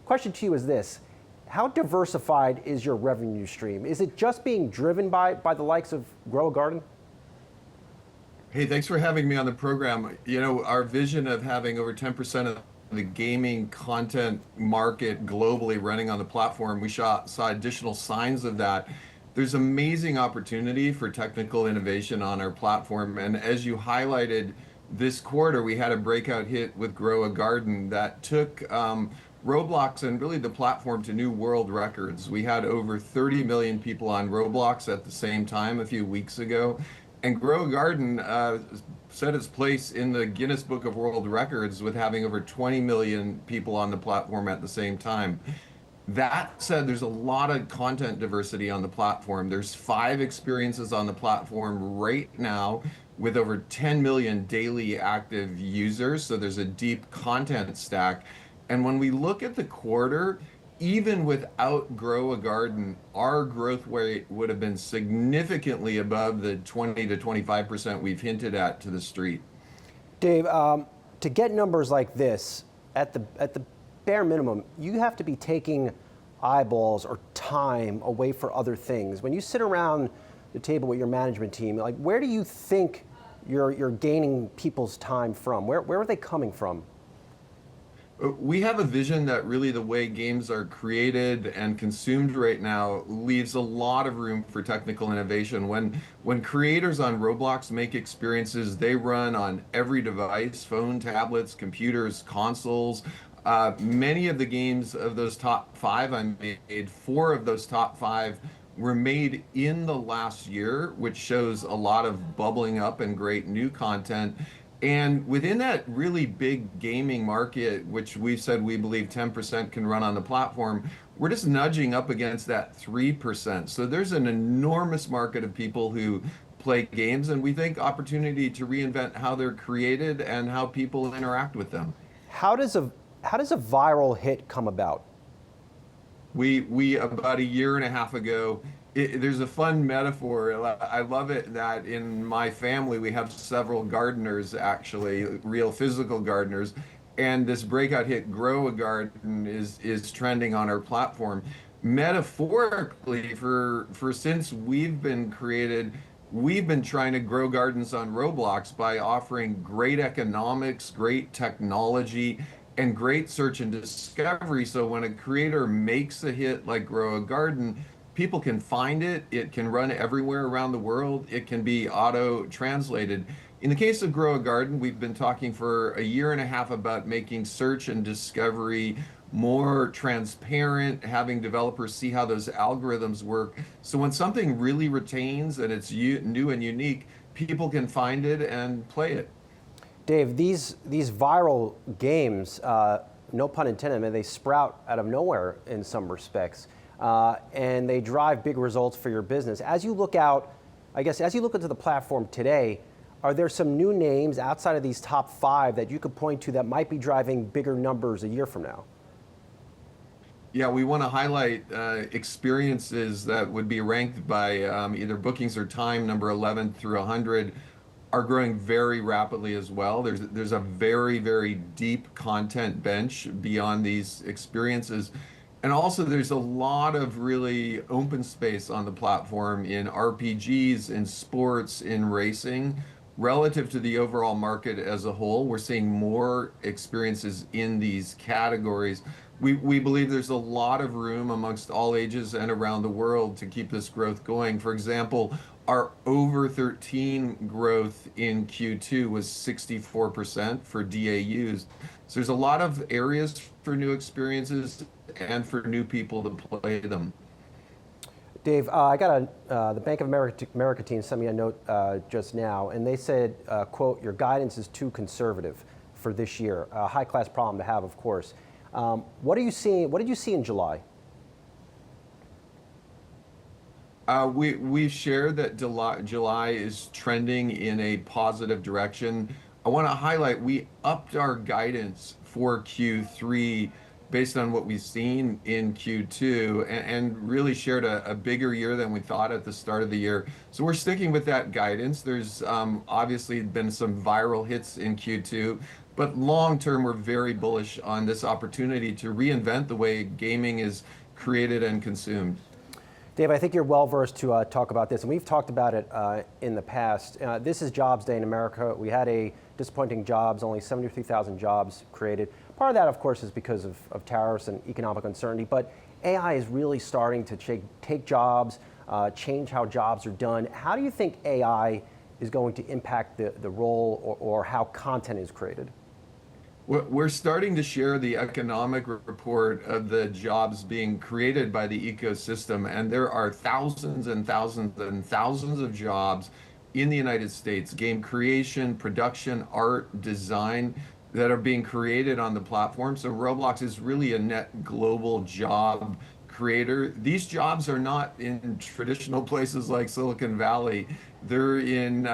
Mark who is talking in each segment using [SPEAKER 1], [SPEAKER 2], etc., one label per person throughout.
[SPEAKER 1] question to you is this. How diversified is your revenue stream? Is it just being driven by the likes of Grow a Garden?
[SPEAKER 2] Hey, thanks for having me on the program. You know, our vision of having over 10% of the gaming content market globally running on the platform, we saw additional signs of that. There's amazing opportunity for technical innovation on our platform. And as you highlighted, this quarter, we had a breakout hit with Grow a Garden that took Roblox and really the platform to new world records. We had over 30 million people on Roblox at the same time a few weeks ago. And Grow a Garden set its place in the Guinness Book of World Records with having over 20 million people on the platform at the same time. That said, there's a lot of content diversity on the platform. There's 5 experiences on the platform right now with over 10 million daily active users. So there's a deep content stack. And when we look at the quarter, even without Grow a Garden, our growth rate would have been significantly above the 20 to 25% we've hinted at to the street.
[SPEAKER 1] Dave, to get numbers like this, at the bare minimum, you have to be taking eyeballs or time away for other things. When you sit around the table with your management team, like where do you think you're gaining people's time from? Where are they coming from?
[SPEAKER 2] We have a vision that really the way games are created and consumed right now leaves a lot of room for technical innovation. When creators on Roblox make experiences, they run on every device, phone, tablets, computers, consoles. Many of the games of those top 5 I made, 4 of those top 5 were made in the last year, which shows a lot of bubbling up and great new content. And within that really big gaming market, which we've said we believe 10% can run on the platform, we're just nudging up against that 3%. So there's an enormous market of people who play games, and we think opportunity to reinvent how they're created and how people interact with them.
[SPEAKER 1] How does a viral hit come about?
[SPEAKER 2] We about a year and a half ago, there's a fun metaphor. I love it that in my family we have several gardeners, actually, real physical gardeners, and this breakout hit Grow a Garden is trending on our platform. Metaphorically, for since we've been created, we've been trying to grow gardens on Roblox by offering great economics, great technology, and great search and discovery. So when a creator makes a hit like Grow a Garden, people can find it, it can run everywhere around the world, it can be auto-translated. In the case of Grow a Garden, we've been talking for a year and a half about making search and discovery more transparent, having developers see how those algorithms work. So when something really retains and it's new and unique, people can find it and play it.
[SPEAKER 1] Dave, these viral games, no pun intended, I mean, they sprout out of nowhere in some respects. And they drive big results for your business. As you look out, I guess, as you look into the platform today, are there some new names outside of these top 5 that you could point to that might be driving bigger numbers a year from now?
[SPEAKER 2] Yeah, we want to highlight experiences that would be ranked by either bookings or time, number 11 through 100, are growing very rapidly as well. There's a very, very deep content bench beyond these experiences. And also there's a lot of really open space on the platform in RPGs, in sports, in racing. Relative to the overall market as a whole, we're seeing more experiences in these categories. We believe there's a lot of room amongst all ages and around the world to keep this growth going. For example, our over 13 growth in Q2 was 64% for DAUs. So there's a lot of areas for new experiences and for new people to play them.
[SPEAKER 1] Dave, I got the Bank of America team sent me a note just now, and they said, quote, your guidance is too conservative for this year. A high-class problem to have, of course. What are you seeing? What did you see in July?
[SPEAKER 2] We shared that July is trending in a positive direction. I want to highlight we upped our guidance for Q3 based on what we've seen in Q2 and really shared a bigger year than we thought at the start of the year. So we're sticking with that guidance. There's obviously been some viral hits in Q2. But long term, we're very bullish on this opportunity to reinvent the way gaming is created and consumed.
[SPEAKER 1] Dave, I think you're well versed to talk about this, and we've talked about it in the past. This is Jobs Day in America. We had a disappointing jobs, only 73,000 jobs created. Part of that, of course, is because of tariffs and economic uncertainty, but AI is really starting to take jobs, change how jobs are done. How do you think AI is going to impact the role or how content is created?
[SPEAKER 2] We're starting to share the economic report of the jobs being created by the ecosystem, and there are thousands and thousands and thousands of jobs in the United States, game creation, production, art, design, that are being created on the platform. So Roblox is really a net global job creator. These jobs are not in traditional places like Silicon Valley. They're in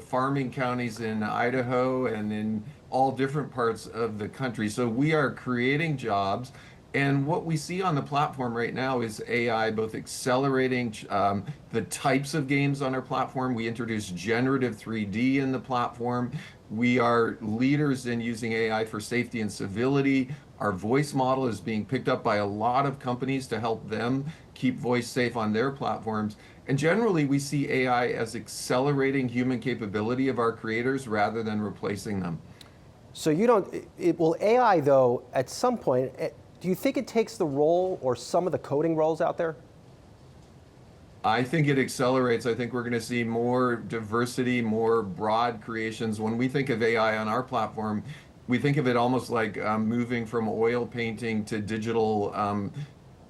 [SPEAKER 2] farming counties in Idaho and in all different parts of the country. So we are creating jobs. And what we see on the platform right now is AI both accelerating the types of games on our platform. We introduced generative 3D in the platform. We are leaders in using AI for safety and civility. Our voice model is being picked up by a lot of companies to help them keep voice safe on their platforms. And generally, we see AI as accelerating human capability of our creators rather than replacing them.
[SPEAKER 1] So you don't, will AI though, at some point, do you think it takes the role or some of the coding roles out there?
[SPEAKER 2] I think it accelerates. I think we're going to see more diversity, more broad creations. When we think of AI on our platform, we think of it almost like moving from oil painting to digital,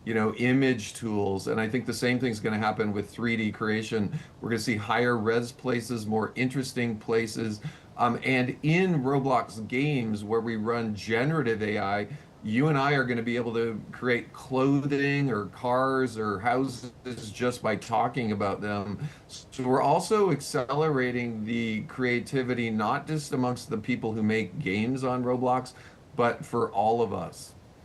[SPEAKER 2] image tools. And I think the same thing's going to happen with 3D creation. We're going to see higher res places, more interesting places. And in Roblox games where we run generative AI, you and I are going to be able to create clothing or cars or houses just by talking about them. So we're also accelerating the creativity, not just amongst the people who make games on Roblox, but for all of us.